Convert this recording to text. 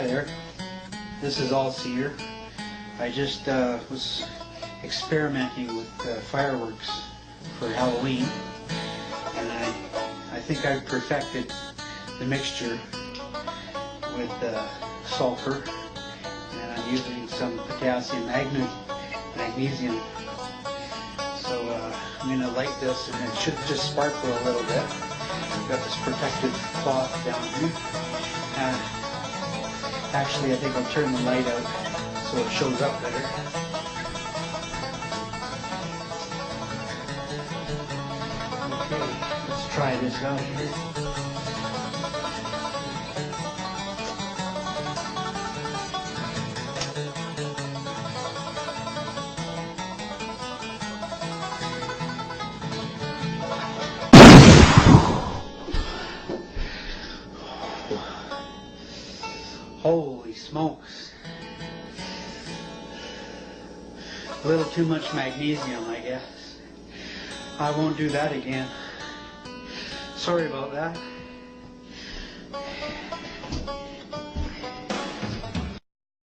there, this is all cedar. I just was experimenting with fireworks for Halloween, and I think I've perfected the mixture with sulfur, and I'm using some potassium magnesium. So I'm going to light this, and it should just sparkle a little bit. I've got this protective cloth down here. Actually, I think I'll turn the light out so it shows up better. Okay, let's try this out here. Holy smokes. A little too much magnesium, I guess. I won't do that again. Sorry about that.